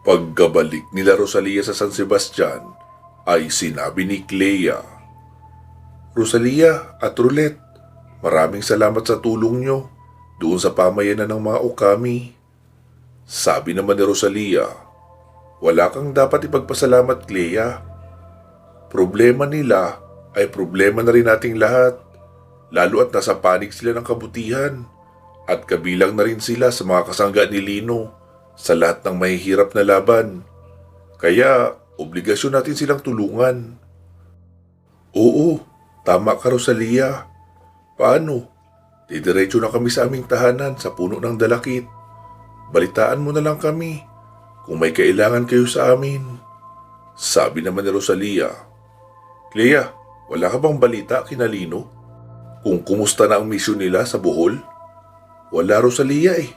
Pagkabalik nila Rosalia sa San Sebastian, ay sinabi ni Clea, Rosalia at Roulette, maraming salamat sa tulong nyo doon sa pamayanan ng mga Okami. Sabi naman ni Rosalia, wala kang dapat ipagpasalamat, Clea. Problema nila ay problema na rin nating lahat, lalo at nasa panig sila ng kabutihan at kabilang na rin sila sa mga kasangga ni Lino sa lahat ng mahihirap na laban. Kaya, obligasyon natin silang tulungan. Oo, tama ka Rosalia. Paano? Didiretso na kami sa aming tahanan sa puno ng dalakit. Balitaan mo na lang kami kung may kailangan kayo sa amin. Sabi naman ni Rosalia, Clea, wala ka bang balita kina Lino? Kung kumusta na ang misyon nila sa Bohol? Wala Rosalia eh.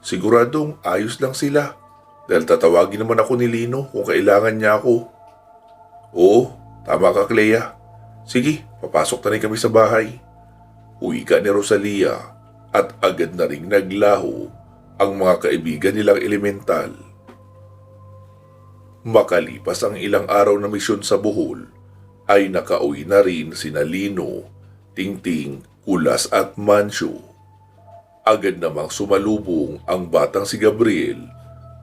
Siguradong ayos lang sila dahil tatawagin naman ako ni Lino kung kailangan niya ako. Oo, tama ka Clea. Sige, papasok na rin kami sa bahay. Uwi ka ni Rosalia at agad na ring naglaho ang mga kaibigan nilang elemental. Makalipas ang ilang araw na misyon sa Bohol, ay nakauwi na rin sina Lino, Tingting, Kulas at Mancio. Agad namang sumalubong ang batang si Gabriel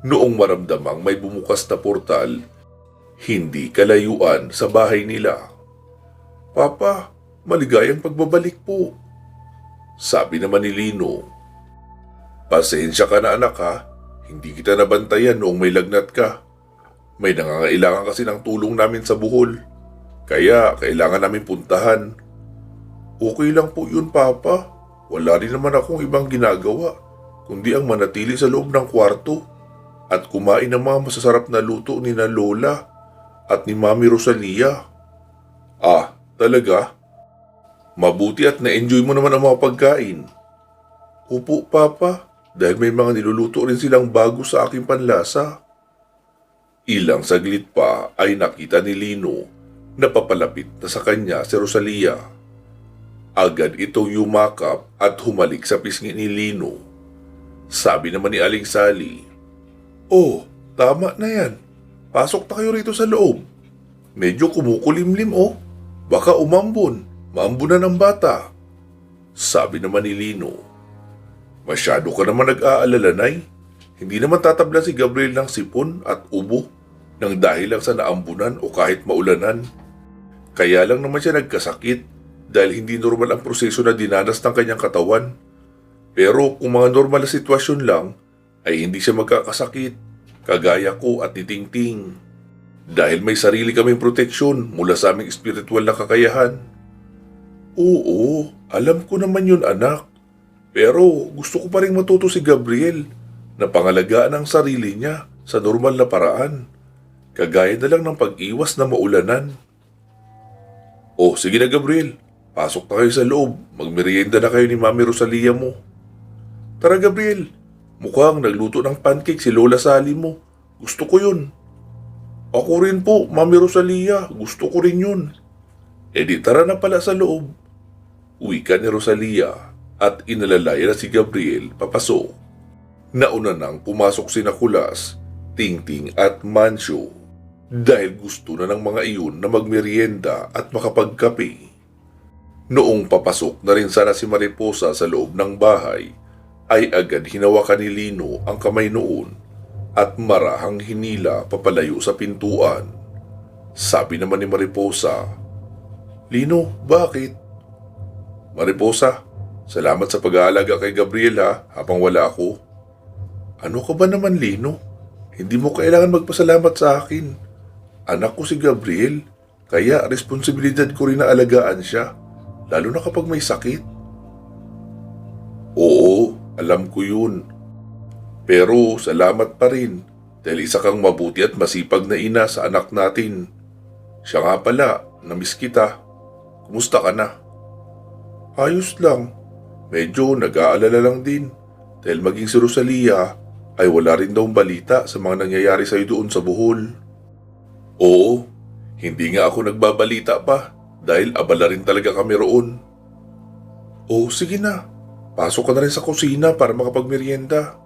noong maramdamang may bumukas na portal hindi kalayuan sa bahay nila. Papa, maligayang pagbabalik po. Sabi naman ni Lino, pasensya ka na anak ha, hindi kita nabantayan noong may lagnat ka. May nangangailangan kasi ng tulong namin sa Bohol, kaya kailangan namin puntahan. Okay lang po yun Papa. Wala rin naman akong ibang ginagawa, kundi ang manatili sa loob ng kwarto at kumain ng mga masasarap na luto ni na Lola at ni Mami Rosalia. Ah, talaga? Mabuti at na-enjoy mo naman ang mga pagkain. Opo, Papa, dahil may mga niluluto rin silang bago sa aking panlasa. Ilang saglit pa ay nakita ni Lino na papalapit na sa kanya si Rosalia. Agad itong yumakap at humalik sa pisngi ni Lino. Sabi naman ni Aling Sally, Oh, tama na yan. Pasok na kayo rito sa loob. Medyo kumukulimlim oh. Baka umambon. Maambunan ng bata. Sabi naman ni Lino, Masyado ka naman nag-aalala, Nay. Hindi naman tatablan si Gabriel ng sipon at ubo nang dahil lang sa naambunan o kahit maulanan. Kaya lang naman siya nagkasakit dahil hindi normal ang proseso na dinanas ng kanyang katawan. Pero kung mga normal na sitwasyon lang, ay hindi siya magkakasakit, kagaya ko at ni Tingting. Dahil may sarili kaming proteksyon mula sa aming espiritual na kakayahan. Oo, alam ko naman yun anak. Pero gusto ko pa rin matuto si Gabriel na pangalagaan ang sarili niya sa normal na paraan. Kagaya na lang ng pag-iwas na maulanan. Oh, sige na Gabriel. Pasok na kayo sa loob. Magmerienda na kayo ni Mami Rosalia mo. Tara Gabriel. Mukhang nagluto ng pancake si Lola Sally mo. Gusto ko yun. Ako rin po, Mami Rosalia. Gusto ko rin yun. E di tara na pala sa loob. Uwi ka ni Rosalia at inalalaya na si Gabriel papasok. Nauna nang pumasok sina Kulas, Tingting at Mancio dahil gusto na ng mga iyon na magmerienda at makapagkape. Noong papasok na rin sana si Mariposa sa loob ng bahay, ay agad hinawakan ni Lino ang kamay noon at marahang hinila papalayo sa pintuan. Sabi naman ni Mariposa, Lino, bakit? Mariposa, salamat sa pag-aalaga kay Gabriel ha, habang wala ako. Ano ka ba naman Lino? Hindi mo kailangan magpasalamat sa akin. Anak ko si Gabriel, kaya responsibilidad ko rin na alagaan siya. Lalo na kapag may sakit. Oo, alam ko yun. Pero salamat pa rin dahil isa kang mabuti at masipag na ina sa anak natin. Siya nga pala, namiss kita. Kumusta ka na? Ayos lang. Medyo nag-aalala lang din dahil maging si Rosalia ay wala rin daw balita sa mga nangyayari sa iyo doon sa Bohol. Oo, hindi nga ako nagbabalita pa. Dahil abala rin talaga kami roon. Oh, sige na. Pasok ka na rin sa kusina para makapagmerienda.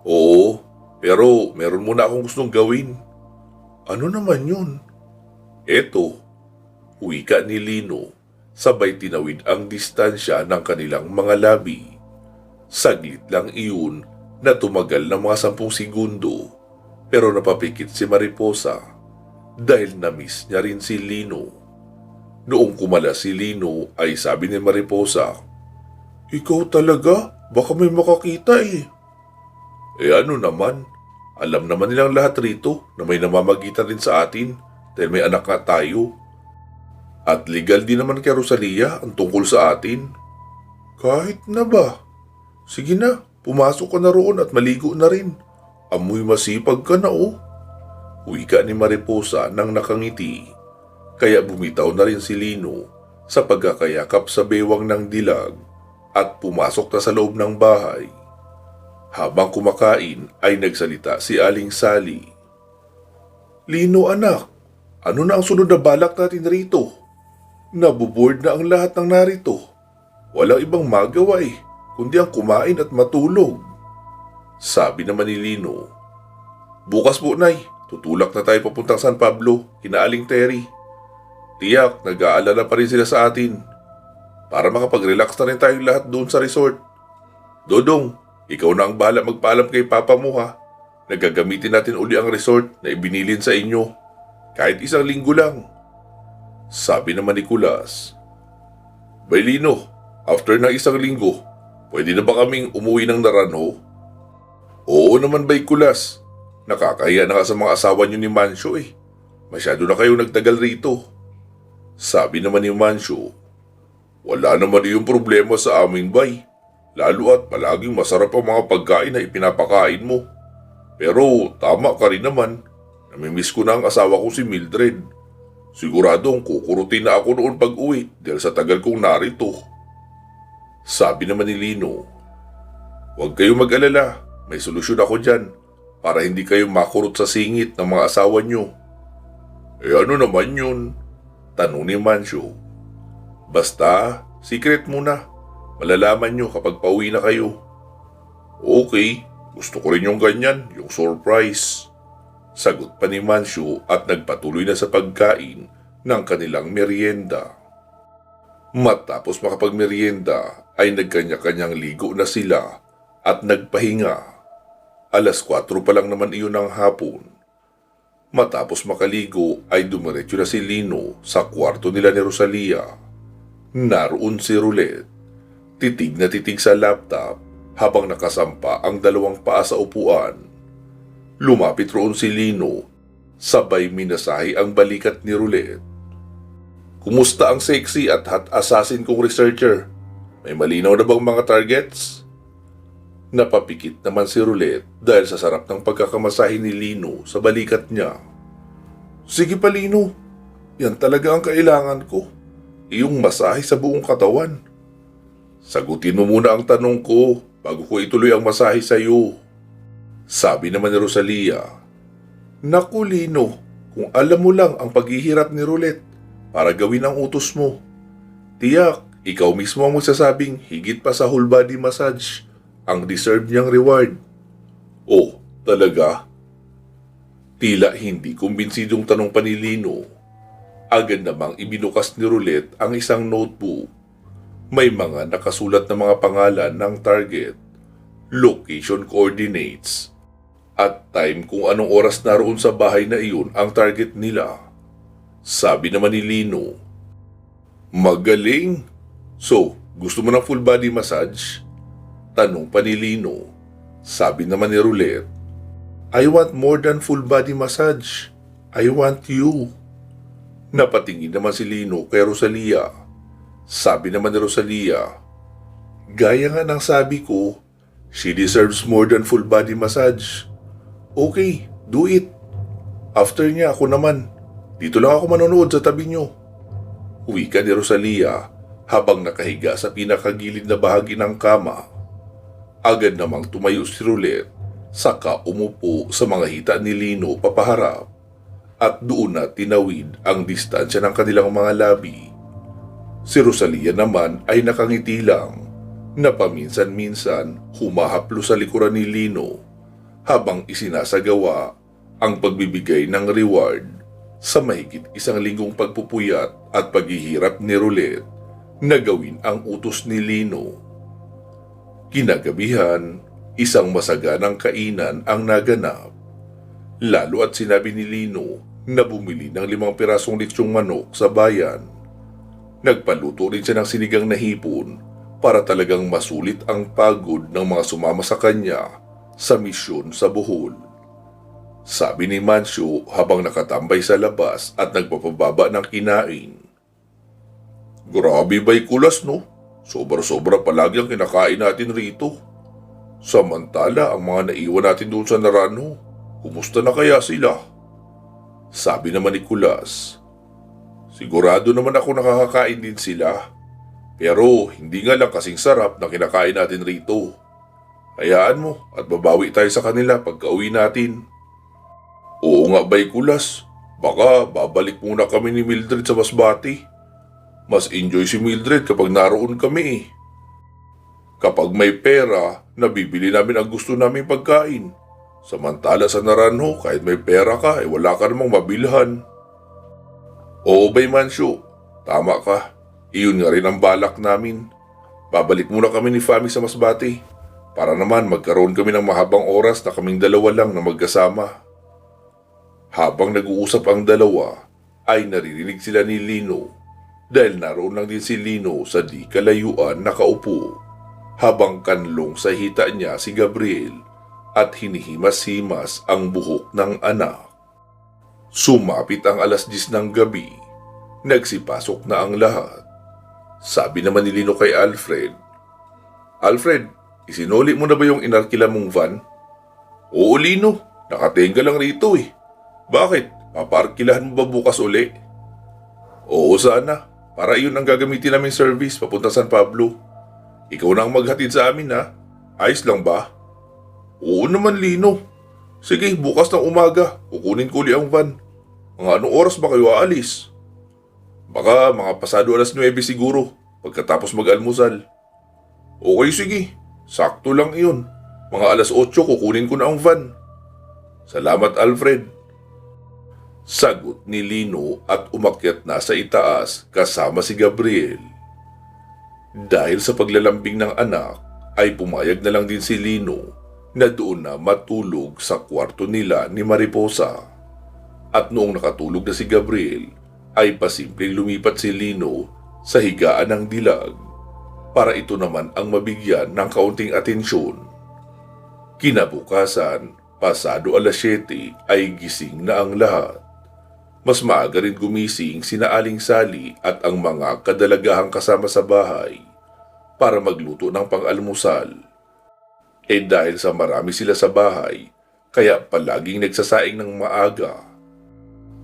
Oo, Pero meron muna akong gustong gawin. Ano naman yun? Eto, wika ni Lino, sabay tinawid ang distansya ng kanilang mga labi. Saglit lang iyon na tumagal ng mga 10 segundo, pero napapikit si Mariposa dahil na-miss niya rin si Lino. Noong kumala si Lino ay sabi ni Mariposa, "Ikaw talaga? Baka may makakita eh." Ano naman, alam naman nilang lahat rito na may namamagitan rin sa atin dahil may anak nga tayo. At legal din naman kay Rosalia ang tungkol sa atin. Kahit na ba? Sige na, pumasok ka na roon at maligo na rin. Amoy masipag ka na oh. Wika ni Mariposa nang nakangiti. Kaya bumitaw na rin si Lino sa pagkakayakap sa bewang ng dilag at pumasok na sa loob ng bahay. Habang kumakain ay nagsalita si Aling Sally. "Lino anak, ano na ang sunod na balak natin rito? Nabuboard na ang lahat ng narito. Walang ibang magawa kundi ang kumain at matulog." Sabi naman ni Lino, "Bukas po, Nay, tutulak na tayo papuntang San Pablo, kina Aling Terry. Tiyak, nag-aalala pa rin sila sa atin. Para makapag-relax na rin tayong lahat doon sa resort. Dodong, ikaw na ang bahala magpaalam kay Papa mo ha. Nagagamitin natin uli ang resort na ibinilin sa inyo. Kahit 1 linggo lang." Sabi naman ni Kulas, "Baylino, after ng 1 linggo, pwede na ba kaming umuwi ng Naranjo?" "Oo naman Bay Kulas. Nakakahiya na nga sa mga asawa niyo ni Mancio eh. Masyado na kayong nagtagal rito." Sabi naman ni Mancio, "Wala naman iyong problema sa amin, Bay. Lalo at palaging masarap ang mga pagkain na ipinapakain mo. Pero tama ka rin naman. Namimiss ko na ang asawa ko si Mildred. Siguradong kukurutin na ako noon pag-uwi dahil sa tagal kong narito." Sabi naman ni Lino, "Huwag kayong mag-alala. May solusyon ako dyan para hindi kayo makurot sa singit ng mga asawa nyo." Ano naman yun?" tanong ni Mancio. "Basta, secret muna. Malalaman nyo kapag pauwi na kayo." "Okay, gusto ko rin yung ganyan, yung surprise." Sagot pa ni Mancio at nagpatuloy na sa pagkain ng kanilang merienda. Matapos makapagmerienda ay nagkanya-kanyang ligo na sila at nagpahinga. 4:00 pa lang naman iyon ng hapon. Matapos makaligo ay dumiretso na si Lino sa kwarto nila ni Rosalia. Naroon si Roulette, titig na titig sa laptop habang nakasampa ang 2 paa sa upuan. Lumapit roon si Lino, sabay minasahe ang balikat ni Roulette. "Kumusta ang sexy at hot assassin kong researcher? May malinaw na bang mga targets?" Napapikit naman si Roulette dahil sa sarap ng pagkakamasahe ni Lino sa balikat niya. "Sige pa Lino, yan talaga ang kailangan ko. Iyong masahe sa buong katawan." "Sagutin mo muna ang tanong ko bago ko ituloy ang masahe sa iyo." Sabi naman ni Rosalia, "Naku Lino, kung alam mo lang ang paghihirap ni Roulette para gawin ang utos mo. Tiyak, ikaw mismo ang magsasabing higit pa sa whole body massage ang deserve niyang reward." "Oh, talaga?" Tila hindi kumbinsidong tanong pa ni Lino. Agad namang ibinukas ni Roulette ang isang notebook. May mga nakasulat na mga pangalan ng target, location coordinates, at time kung anong oras naroon sa bahay na iyon ang target nila. Sabi naman ni Lino, "Magaling! So, gusto mo ng full body massage?" Tanong pa ni Lino. Sabi naman ni Roulette, "I want more than full body massage. I want you." Napatingin naman si Lino kay Rosalia. Sabi naman ni Rosalia, "Gaya nga ng sabi ko, she deserves more than full body massage. Okay, do it. After niya ako naman. Dito lang ako manonood sa tabi niyo." Wika ni Rosalia habang nakahiga sa pinakagilid na bahagi ng kama. Agad namang tumayo si Roulette, saka umupo sa mga hita ni Lino papaharap at doon na tinawid ang distansya ng kanilang mga labi. Si Rosalia naman ay nakangiti lang na paminsan-minsan humahaplo sa likuran ni Lino habang isinasagawa ang pagbibigay ng reward sa mahigit 1 linggong pagpupuyat at paghihirap ni Roulette na gawin ang utos ni Lino. Kinagabihan, isang masaganang kainan ang naganap. Lalo at sinabi ni Lino na bumili ng 5 pirasong litsyong manok sa bayan. Nagpaluto rin siya ng sinigang na hipon para talagang masulit ang pagod ng mga sumama sa kanya sa misyon sa Bohol. Sabi ni Mancio habang nakatambay sa labas at nagpapababa ng kinain. Grabe ba'y kulas, no? Sobra-sobra palagi ang kinakain natin rito. Samantala ang mga naiwan natin doon sa Naranjo, kumusta na kaya sila? Sabi naman ni Kulas. Sigurado naman ako nakakakain din sila. Pero hindi nga lang kasing sarap na kinakain natin rito. Hayaan mo at babawi tayo sa kanila pagka-uwi natin. Oo nga ba'y Kulas? Baka babalik muna kami ni Mildred sa Masbate. Mas enjoy si Mildred kapag naroon kami eh. Kapag may pera, nabibili namin ang gusto naming pagkain. Samantala sa Naranjo, kahit may pera ka, wala ka namang mabilhan. Oo ba'y Mancio? Tama ka. Iyon nga rin ang balak namin. Babalik muna kami ni Fami sa Masbate para naman magkaroon kami ng mahabang oras na kaming dalawa lang na magkasama. Habang nag-uusap ang dalawa, ay naririnig sila ni Lino dahil naroon lang din si Lino sa di kalayuan nakaupo habang kanlong sa hita niya si Gabriel at hinihimas-himas ang buhok ng anak. Sumapit ang 10:00 ng gabi. Nagsipasok na ang lahat. Sabi naman ni Lino kay Alfred, Alfred, isinuli mo na ba yung inarkila mong van? Oo Lino, nakatenga lang rito eh. Bakit? Papaarkilahan mo ba bukas uli? Oo sana, para iyon ang gagamitin namin service papunta San Pablo. Ikaw na ang maghatid sa amin ha? Ayos lang ba? Oo naman Lino. Sige, bukas ng umaga, kukunin ko uli ang van. Mga anong oras ba kayo aalis? Baka mga pasado 9:00 siguro, pagkatapos mag-almusal. Okay sige, sakto lang iyon. Mga 8:00 kukunin ko na ang van. Salamat Alfred. Sagot ni Lino at umakyat na sa itaas kasama si Gabriel. Dahil sa paglalambing ng anak, ay pumayag na lang din si Lino na doon na matulog sa kwarto nila ni Mariposa. At noong nakatulog na si Gabriel, ay pasimpleng lumipat si Lino sa higaan ng dilag para ito naman ang mabigyan ng kaunting atensyon. Kinabukasan, pasado 7:00 ay gising na ang lahat. Mas maaga rin gumising sina Aling Sally at ang mga kadalagahang kasama sa bahay para magluto ng pang-almusal. Dahil sa marami sila sa bahay, kaya palaging nagsasaing ng maaga.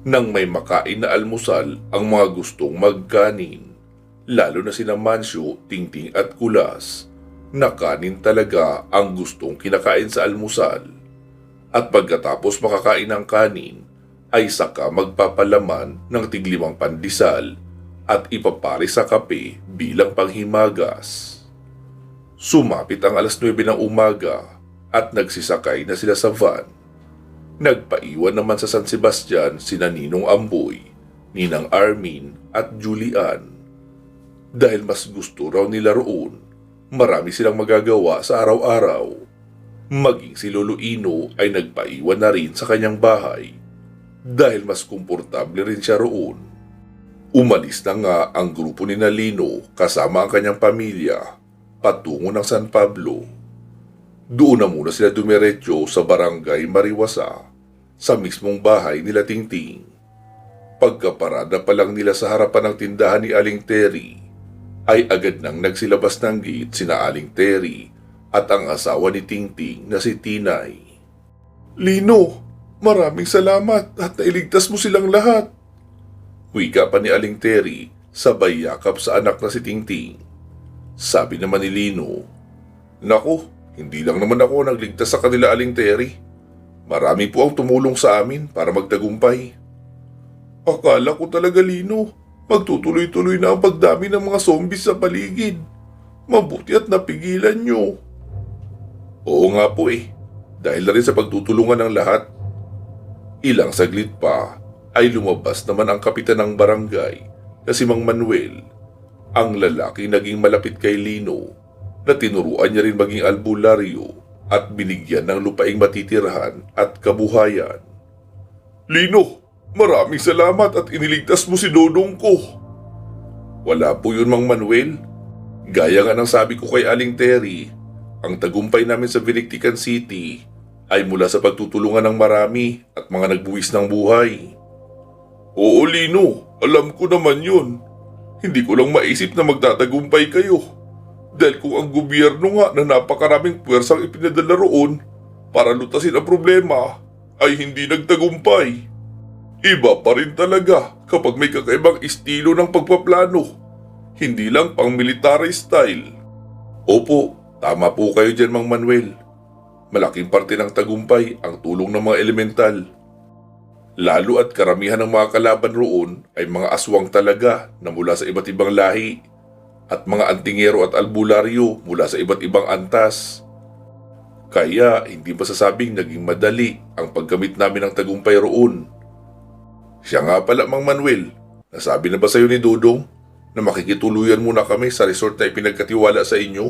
Nang may makain na almusal ang mga gustong magkanin, lalo na sina Mancio, Tingting at Kulas, na kanin talaga ang gustong kinakain sa almusal. At pagkatapos makakain ng kanin, ay saka magpapalaman ng tig-5 pandesal at ipapare sa kape bilang panghimagas. Sumapit ang 9:00 ng umaga at nagsisakay na sila sa van. Nagpaiwan naman sa San Sebastian sina Ninong Amboy, Ninang Armin at Julian. Dahil mas gusto raw nila roon, marami silang magagawa sa araw-araw. Maging si Lolo Ino ay nagpaiwan na rin sa kanyang bahay dahil mas komportable rin siya roon. Umalis na nga ang grupo ni Lino kasama ang kanyang pamilya patungo ng San Pablo. Doon na muna sila dumiretso sa barangay Mariwasa sa mismong bahay nila Tingting. Pagkaparada pa lang nila sa harapan ng tindahan ni Aling Terry, ay agad nang nagsilabas ng gate sina Aling Terry at ang asawa ni Tingting na si Tinay. Lino, maraming salamat at nailigtas mo silang lahat. Wika pa ni Aling Terry sabay yakap sa anak na si Tingting. Sabi naman ni Lino, Naku, hindi lang naman ako nagligtas sa kanila Aling Terry. Marami po ang tumulong sa amin para magtagumpay. Akala ko talaga Lino, magtutuloy-tuloy na ang pagdami ng mga zombies sa paligid. Mabuti at napigilan nyo. Oo nga po eh. dahil na rin sa pagtutulungan ng lahat. Ilang saglit pa ay lumabas naman ang kapitan ng barangay na si Mang Manuel, ang lalaki naging malapit kay Lino na tinuruan niya rin maging albularyo at binigyan ng lupaing matitirhan at kabuhayan. Lino, maraming salamat at iniligtas mo si Dodong ko. Wala po yun, Mang Manuel. Gaya nga ng sabi ko kay Aling Terry, ang tagumpay namin sa Vilictican City ay mula sa pagtutulungan ng marami at mga nagbuwis ng buhay. Oo, Lino, alam ko naman yun. Hindi ko lang maisip na magtatagumpay kayo. Dahil kung ang gobyerno nga na napakaraming puwersang ipinadala roon para lutasin ang problema ay hindi nagtagumpay. Iba pa rin talaga kapag may kakaibang estilo ng pagpaplano. Hindi lang pang military style. Opo, tama po kayo dyan, Mang Manuel. Malaking parte ng tagumpay ang tulong ng mga elemental. Lalo at karamihan ng mga kalaban roon ay mga aswang talaga na mula sa iba't ibang lahi at mga antingero at albularyo mula sa iba't ibang antas. Kaya hindi masasabing naging madali ang paggamit namin ng tagumpay roon. Siya nga pala, Mang Manuel, nasabi na ba sa'yo ni Dodong na makikituluyan muna kami sa resort na ipinagkatiwala sa inyo?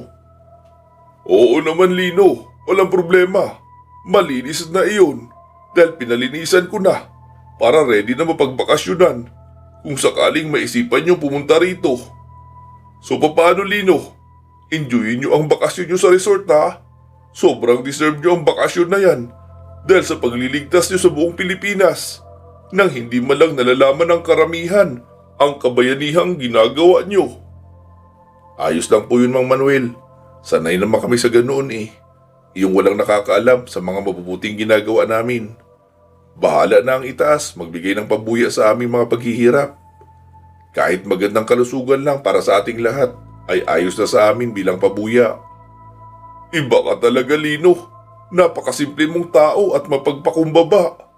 Oo naman, Lino, walang problema. Malinis na iyon dahil pinalinisan ko na para ready na mapagbakasyonan kung sakaling maisipan nyo pumunta rito. So paano, Lino? Enjoyin nyo ang bakasyon nyo sa resort ha? Sobrang deserve nyo ang bakasyon na yan dahil sa pagliligtas nyo sa buong Pilipinas nang hindi malang nalalaman ng karamihan ang kabayanihang ginagawa nyo. Ayos lang po yun, Mang Manuel. Sanay naman kami sa ganoon eh. Yung walang nakakaalam sa mga mabubuting ginagawa namin. Bahala na ang itaas magbigay ng pabuya sa aming mga paghihirap. Kahit magandang kalusugan lang para sa ating lahat ay ayos na sa amin bilang pabuya. Iba ka talaga, Lino. Napakasimple mong tao at mapagpakumbaba.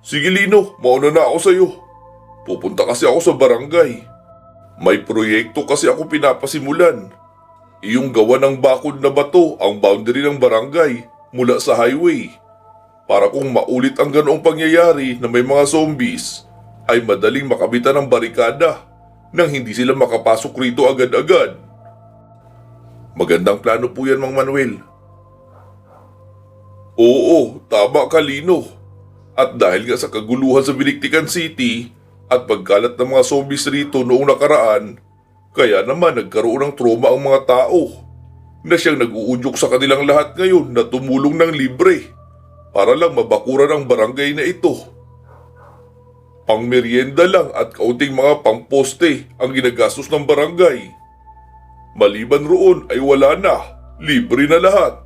Sige, Lino, mauna na ako sa'yo. Pupunta kasi ako sa barangay. May proyekto kasi ako pinapasimulan. Iyong gawa ng bakod na bato ang boundary ng barangay mula sa highway. Para kung maulit ang ganoong pangyayari na may mga zombies, ay madaling makabitan ng barikada nang hindi sila makapasok rito agad-agad. Magandang plano po yan, Mang Manuel. Oo, tama ka, Lino. At dahil nga sa kaguluhan sa Vilictican City at pagkalat ng mga zombies rito noong nakaraan, kaya naman nagkaroon ng trauma ang mga tao na siyang nag-uudyok sa kanilang lahat ngayon na tumulong ng libre para lang mabakuran ang barangay na ito. Pangmeryenda lang at kaunting mga pangposte ang ginagastos ng barangay. Maliban roon ay wala na, libre na lahat.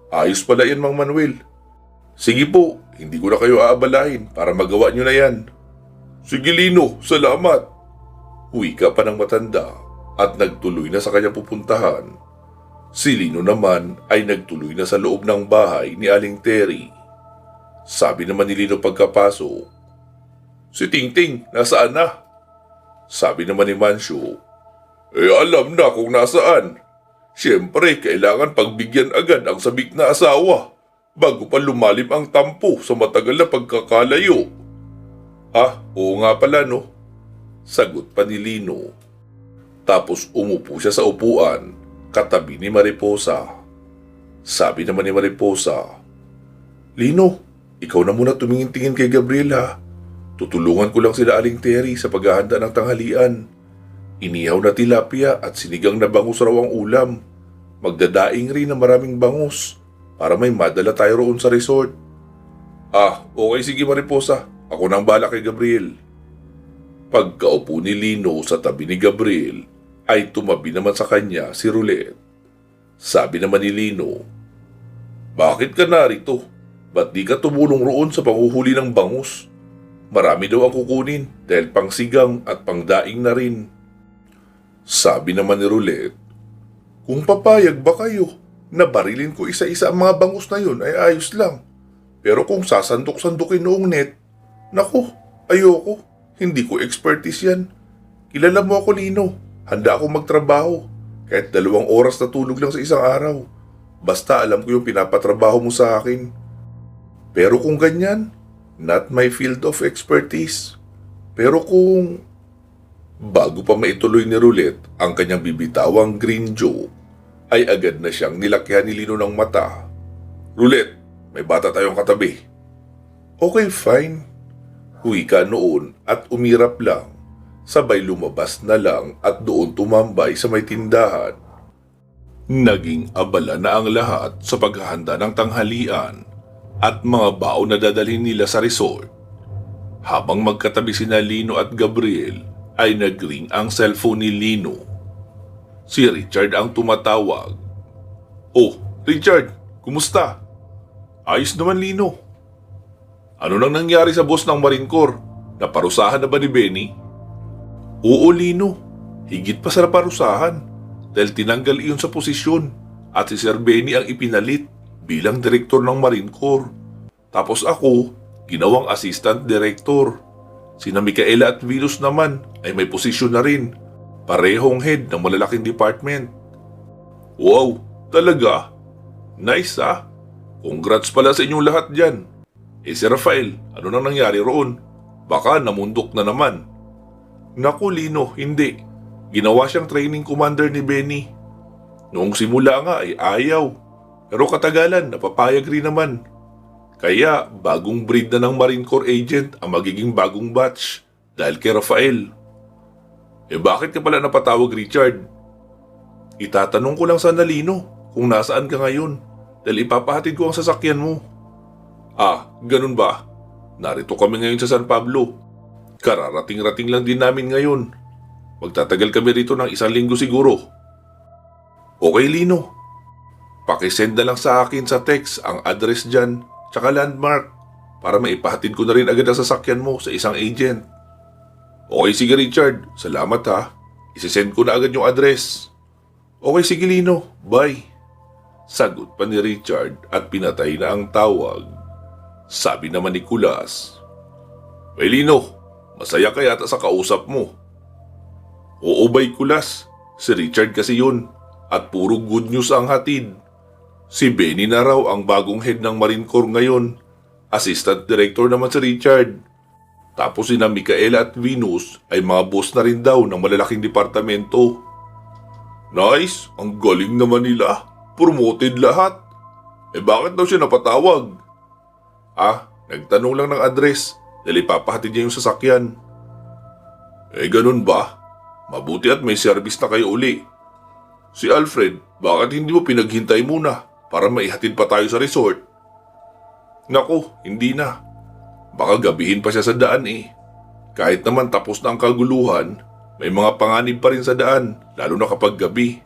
Ayos pala yan, Mang Manuel. Sige po, hindi ko na kayo aabalahin para magawa nyo na yan. Sige, Lino, salamat. Uwi ka pa ng matanda at nagtuloy na sa kanyang pupuntahan. Si Lino naman ay nagtuloy na sa loob ng bahay ni Aling Terry. Sabi naman ni Lino pagkapasok, si Tingting, nasaan na? Sabi naman ni Mancio, alam na kung nasaan. Siyempre, kailangan pagbigyan agad ang sabik na asawa bago pa lumalim ang tampo sa matagal na pagkakalayo. Oo nga pala no? Sagot pa ni Lino. Tapos umupo siya sa upuan katabi ni Mariposa. Sabi naman ni Mariposa, Lino, ikaw na muna tumingin-tingin kay Gabriel ha. Tutulungan ko lang sila Aling Terry sa paghahanda ng tanghalian. Inihaw na tilapia at sinigang na bangus raw ang ulam. Magdadaing rin ng maraming bangus para may madala tayo roon sa resort. Okay sige Mariposa. Ako nang bala kay Gabriel. Pagkaupo ni Lino sa tabi ni Gabriel, ay tumabi naman sa kanya si Roulette. Sabi naman ni Lino, bakit ka narito? Ba't di ka tumulong roon sa panghuhuli ng bangus? Marami daw ang kukunin dahil pangsigang at pangdaing na rin. Sabi naman ni Roulette, kung papayag ba kayo na barilin ko isa-isa ang mga bangus na yun ay ayos lang. Pero kung sasandok-sandukin noong net, naku, ayoko. Hindi ko expertise yan. Kilala mo ako, Lino. Handa akong magtrabaho. Kahit 2 oras na tulog lang sa isang araw. Basta alam ko yung pinapatrabaho mo sa akin. Pero kung ganyan, not my field of expertise. Pero kung... Bago pa maituloy ni Roulette ang kanyang bibitawang green joke, ay agad na siyang nilakyan ni Lino ng mata. Roulette, may bata tayong katabi. Okay, fine. Huwi ka noon at umirap lang. Sabay lumabas na lang at doon tumambay sa may tindahan. Naging abala na ang lahat sa paghahanda ng tanghalian at mga baon na dadalhin nila sa resort. Habang magkatabi sina Lino at Gabriel, ay nag-ring ang cellphone ni Lino. Si Richard ang tumatawag. Oh, Richard, kumusta? Ayos naman, Lino. Ano nang nangyari sa boss ng Marine Corps? Naparusahan na ba ni Benny? Oo, Lino. Higit pa sa naparusahan dahil tinanggal iyon sa posisyon at si Sir Benny ang ipinalit bilang direktor ng Marine Corps. Tapos ako, ginawang assistant director. Sina Micaela at Venus naman ay may posisyon na rin. Parehong head ng malalaking department. Wow, talaga? Nice ah. Congrats pala sa inyong lahat dyan. Si Rafael, ano nang nangyari roon? Baka namundok na naman. Naku Lino, hindi. Ginawa siyang training commander ni Benny. Noong simula nga ay ayaw. Pero katagalan, napapayag rin naman. Kaya bagong breed na ng Marine Corps agent ang magiging bagong batch dahil kay Rafael. Bakit ka pala napatawag, Richard? Itatanong ko lang sana, Lino, kung nasaan ka ngayon dahil ipapahatid ko ang sasakyan mo. Ah, ganun ba? Narito kami ngayon sa San Pablo. Kararating-rating lang din namin ngayon. Magtatagal kami rito ng 1 linggo siguro. Okay, Lino. Pakisend na lang sa akin sa text ang address dyan tsaka landmark para maipahatid ko na rin agad ang sasakyan mo sa isang agent. Okay, sige Richard. Salamat ha. Isisend ko na agad yung address. Okay, sige Lino. Bye. Sagot pa ni Richard at pinatay na ang tawag. Sabi naman ni Kulas, Lino, masaya ka yata sa kausap mo. Oo bay Kulas, si Richard kasi yun at puro good news ang hatid. Si Benny na raw ang bagong head ng Marine Corps ngayon. Assistant Director naman si Richard. Tapos sina Micaela at Venus ay mga boss na rin daw ng malalaking departamento. Nice, ang galing naman nila. Promoted lahat. Bakit daw siya napatawag? Nagtanong lang ng address dahil ipapahatid niya yung sasakyan. Ganun ba? Mabuti at may service na kayo uli. Si Alfred, bakit hindi mo pinaghintay muna para maihatid pa tayo sa resort? Naku, hindi na. Baka gabihin pa siya sa daan eh. Kahit naman tapos na ang kaguluhan, may mga panganib pa rin sa daan, lalo na kapag gabi.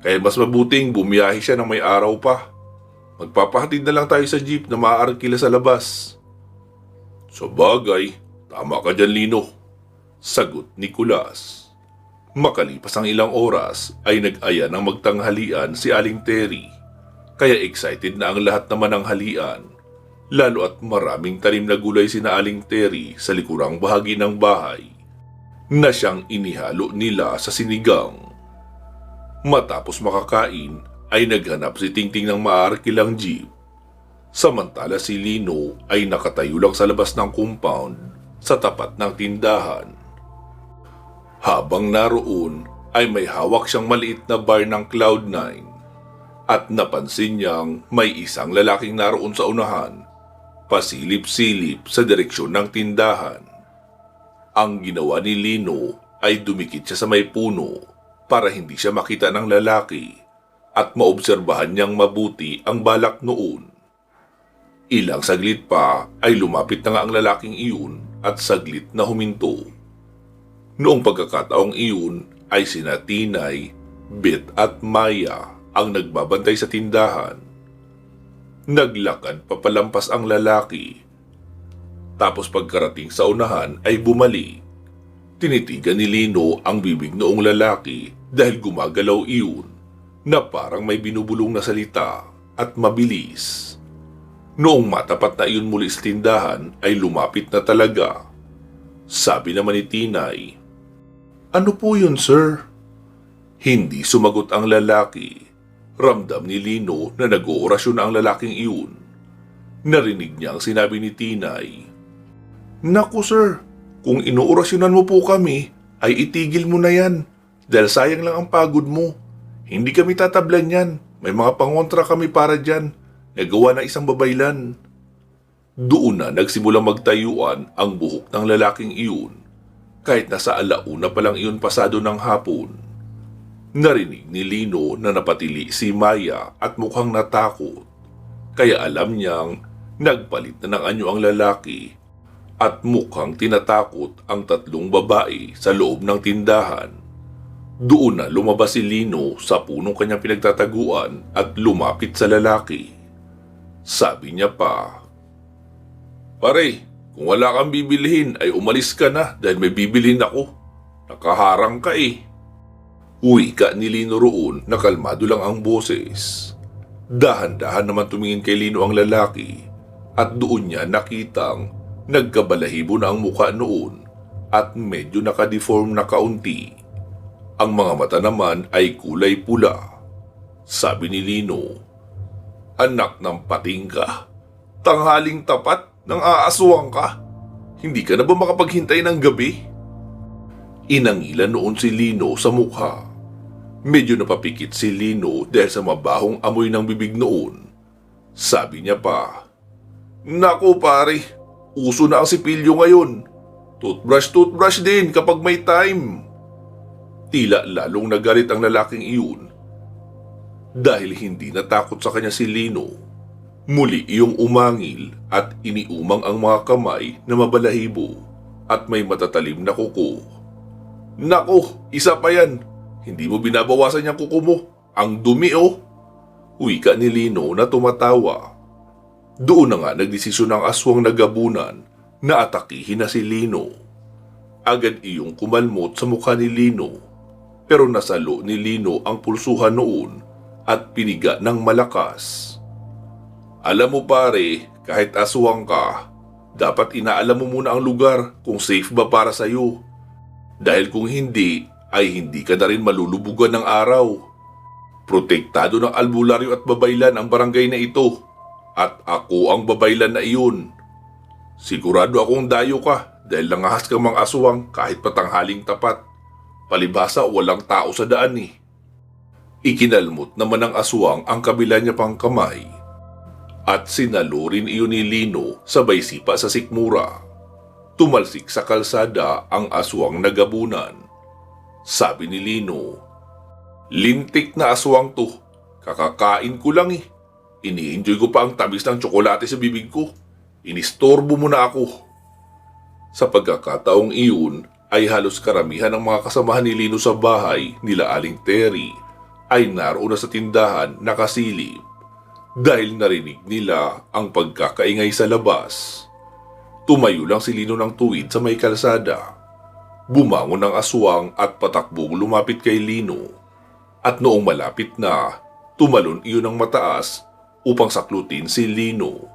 Kaya mas mabuting bumiyahe siya ng may araw pa. Magpapahatid na lang tayo sa jeep na maaarkila sa labas. Sa bagay, tama ka dyan Lino. Sagot ni Kulas. Makalipas ang ilang oras ay nag-aya ng magtanghalian si Aling Terry. Kaya excited na ang lahat naman ng halian. Lalo at maraming tanim na gulay sina Aling Terry sa likurang bahagi ng bahay na siyang inihalo nila sa sinigang. Matapos makakain ay naghanap si Tingting ng maarkilang jeep. Samantala si Lino ay nakatayo lang sa labas ng compound sa tapat ng tindahan. Habang naroon ay may hawak siyang maliit na bar ng Cloud9 at napansin niyang may isang lalaking naroon sa unahan, pasilip-silip sa direksyon ng tindahan. Ang ginawa ni Lino ay dumikit siya sa may puno para hindi siya makita ng lalaki at maobserbahan niyang mabuti ang balak noon. Ilang saglit pa ay lumapit na nga ang lalaking iyon at saglit na huminto. Noong pagkakataong iyon ay sina Tinay, Beth at Maya ang nagbabantay sa tindahan. Naglakad papalampas ang lalaki. Tapos pagkarating sa unahan ay bumalik. Tinitigan ni Lino ang bibig noong lalaki dahil gumagalaw iyon na parang may binubulong na salita at mabilis. Noong matapat na iyon muli sa tindahan ay lumapit na talaga. Sabi naman ni Tinay, "Ano po yun, sir?" Hindi sumagot ang lalaki. Ramdam ni Lino na nag-oorasyon na ang lalaking iyon. Narinig niya ang sinabi ni Tinay. Naku sir, kung inuorasyonan mo po kami, ay itigil mo na yan. Dahil sayang lang ang pagod mo. Hindi kami tatablan yan. May mga pangontra kami para dyan. Nagawa na isang babaylan. Doon na nagsimulang magtayuan ang buhok ng lalaking iyon. Kahit nasa alauna pa lang iyon pasado ng hapon. Narinig ni Lino na napatili si Maya at mukhang natakot. Kaya alam niyang nagpalit na ng anyo ang lalaki at mukhang tinatakot ang tatlong babae sa loob ng tindahan. Doon na lumabas si Lino sa punong kanyang pinagtataguan at lumapit sa lalaki. Sabi niya pa, Pare, kung wala kang bibilihin ay umalis ka na dahil may bibilhin ako. Nakaharang ka eh. Wika ni Lino roon na kalmado lang ang boses. Dahan-dahan naman tumingin kay Lino ang lalaki at doon niya nakitang nagkabalahibo na ang mukha noon at medyo nakadeform na kaunti. Ang mga mata naman ay kulay pula. Sabi ni Lino, Anak ng pating ka, tanghaling tapat nang aaswang ka. Hindi ka na ba makapaghintay ng gabi? Inangilan noon si Lino sa mukha. Medyo napapikit si Lino dahil sa mabahong amoy ng bibig noon. Sabi niya pa, Naku pare, uso na ang sipilyo ngayon. Toothbrush din kapag may time. Tila lalong nagalit ang lalaking iyon. Dahil hindi natakot sa kanya si Lino. Muli iyong umangil at iniumang ang mga kamay na mabalahibo at may matatalim na kuko. Nako, isa pa yan. Hindi mo binabawasan yung kuko mo. Ang dumi oh. Wika ni Lino na tumatawa. Doon na nga nagdesisyon ang aswang nagabunan na atakihin na si Lino. Agad iyong kumalmot sa mukha ni Lino. Pero nasalo ni Lino ang pulsuhan noon at piniga ng malakas. Alam mo pare, kahit aswang ka, dapat inaalam mo muna ang lugar kung safe ba para sa'yo. Dahil kung hindi, ay hindi ka na rin malulubugan ng araw. Protektado ng albularyo at babaylan ang barangay na ito. At ako ang babaylan na iyon. Sigurado akong dayo ka dahil langahas kang mga aswang kahit patanghaling tapat. Palibhasa walang tao sa daan eh. Ikinalmot naman ng aswang ang kabila niya pang kamay. At sinalo rin iyon ni Lino sabay sipa sa sikmura. Tumalsik sa kalsada ang aswang nagabunan. Sabi ni Lino, Lintik na aswang to. Kakakain ko lang eh. Ini-enjoy ko pa ang tamis ng tsokolate sa bibig ko. Inistorbo mo na ako. Sa pagkakataong iyon ay halos karamihan ng mga kasamahan ni Lino sa bahay nila Aling Terry ay naroon na sa tindahan nakasilip. Dahil narinig nila ang pagkakaingay sa labas. Tumayo lang si Lino ng tuwid sa may kalsada. Bumangon ang aswang at patakbong lumapit kay Lino. At noong malapit na, tumalon iyon ng mataas upang saklutin si Lino.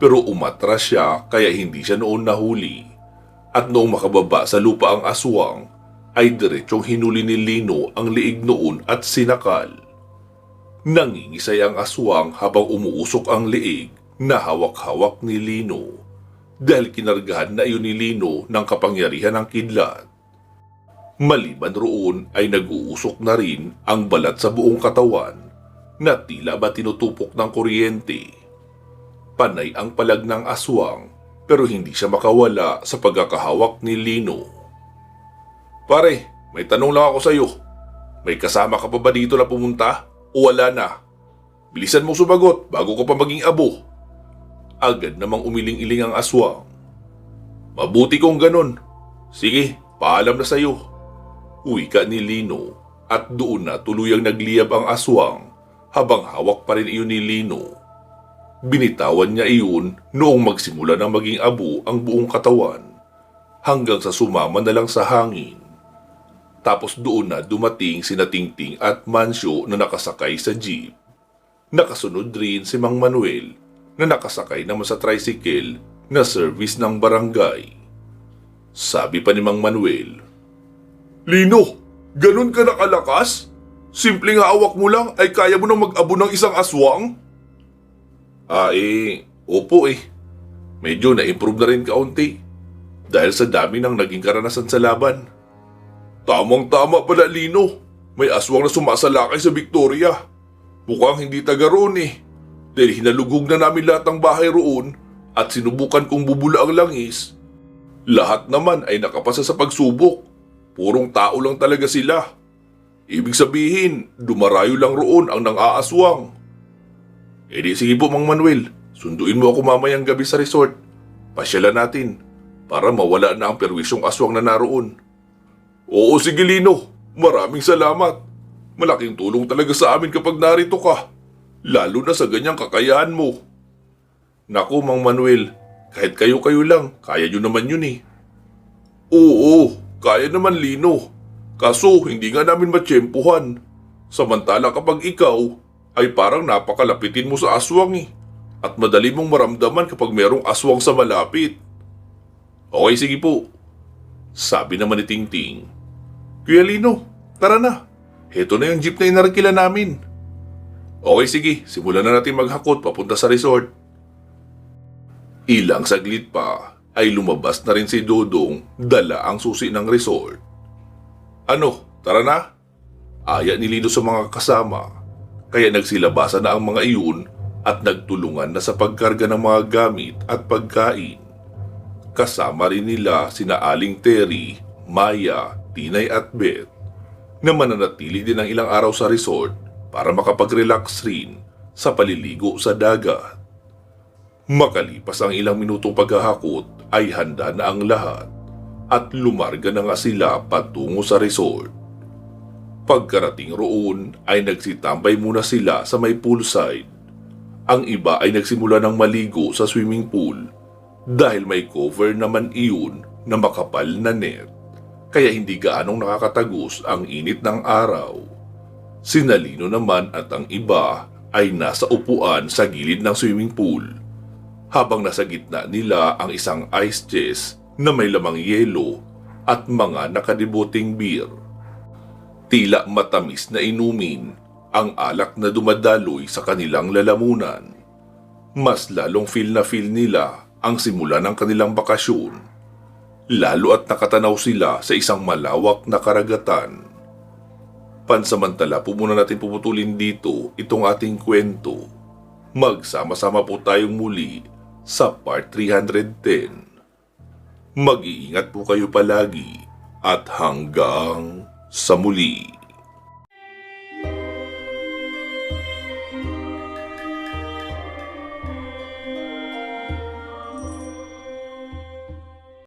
Pero umatras siya kaya hindi siya noon nahuli. At noong makababa sa lupa ang aswang, ay diretsong hinuli ni Lino ang liig noon at sinakal. Nangingisay ang aswang habang umuusok ang liig na hawak-hawak ni Lino dahil kinargahan na iyon ni Lino ng kapangyarihan ng kidlat. Maliban roon ay nag-uusok na rin ang balat sa buong katawan na tila ba tinutupok ng kuryente. Panay ang palag ng aswang pero hindi siya makawala sa pagkakahawak ni Lino. Pare, may tanong lang ako sa iyo. May kasama ka pa ba dito na pumunta? O wala na? Bilisan mo sumagot bago ko pa maging abo. Agad namang umiling-iling ang aswang. Mabuti kung ganun. Sige, paalam na sayo. Wika ni Lino at doon na tuluyang nagliyab ang aswang habang hawak pa rin iyon ni Lino. Binitawan niya iyon noong magsimula na maging abo ang buong katawan hanggang sa sumama na lang sa hangin. Tapos doon na dumating sina Tingting at Mancio na nakasakay sa jeep. Nakasunod rin si Mang Manuel na nakasakay naman sa tricycle na service ng barangay. Sabi pa ni Mang Manuel, Lino, ganun ka nakalakas? Simpleng hawak mo lang ay kaya mo nang mag-abo ng isang aswang? Opo eh. Medyo na-improve na rin kaunti. Dahil sa dami ng naging karanasan sa laban. Tamang-tama pala, Lino. May aswang na sumasalakay sa Victoria. Mukhang hindi taga roon eh. Dahil hinalugog na namin lahat ng bahay roon at sinubukan kong bubula ang langis. Lahat naman ay nakapasa sa pagsubok. Purong tao lang talaga sila. Ibig sabihin, dumarayo lang roon ang nang-aaswang. Di sige po, Mang Manuel. Sunduin mo ako mamayang gabi sa resort. Pasyalan natin para mawala na ang perwisyong aswang na naroon. Oo, sige Lino. Maraming salamat. Malaking tulong talaga sa amin kapag narito ka. Lalo na sa ganyang kakayahan mo. Naku, Mang Manuel. Kahit kayo-kayo lang, kaya nyo naman yun eh. Oo, kaya naman Lino. Kaso hindi nga namin matsyempuhan. Samantala kapag ikaw ay parang napakalapitin mo sa aswang eh. At madali mong maramdaman kapag merong aswang sa malapit. Okay, sige po. Sabi naman ni Tingting. Kuya Lino, tara na. Heto na yung jeep na inarkila namin. Okay, sige. Simulan na natin maghakot papunta sa resort. Ilang saglit pa ay lumabas na rin si Dodong dala ang susi ng resort. Ano, tara na? Aya ni Lino sa mga kasama. Kaya nagsilabasan na ang mga iyon at nagtulungan na sa pagkarga ng mga gamit at pagkain. Kasama rin nila sina Aling Terry, Maya, Tinay at Beth na mananatili din ng ilang araw sa resort para makapag-relax rin sa paliligo sa dagat. Makalipas ang ilang minutong paghahakot ay handa na ang lahat at lumarga na nga sila patungo sa resort. Pagkarating roon ay nagsitambay muna sila sa may poolside. Ang iba ay nagsimula ng maligo sa swimming pool dahil may cover naman iyon na makapal na net. Kaya hindi gaanong nakakatagos ang init ng araw. Sina Lino naman at ang iba ay nasa upuan sa gilid ng swimming pool habang nasa gitna nila ang isang ice chest na may lamang yelo at mga nakadibuting beer. Tila matamis na inumin ang alak na dumadaloy sa kanilang lalamunan. Mas lalong feel nila ang simula ng kanilang bakasyon. Lalo at nakatanaw sila sa isang malawak na karagatan. Pansamantala po muna natin puputulin dito itong ating kwento. Magsama-sama po tayong muli sa part 310. Mag-iingat po kayo palagi at hanggang sa muli.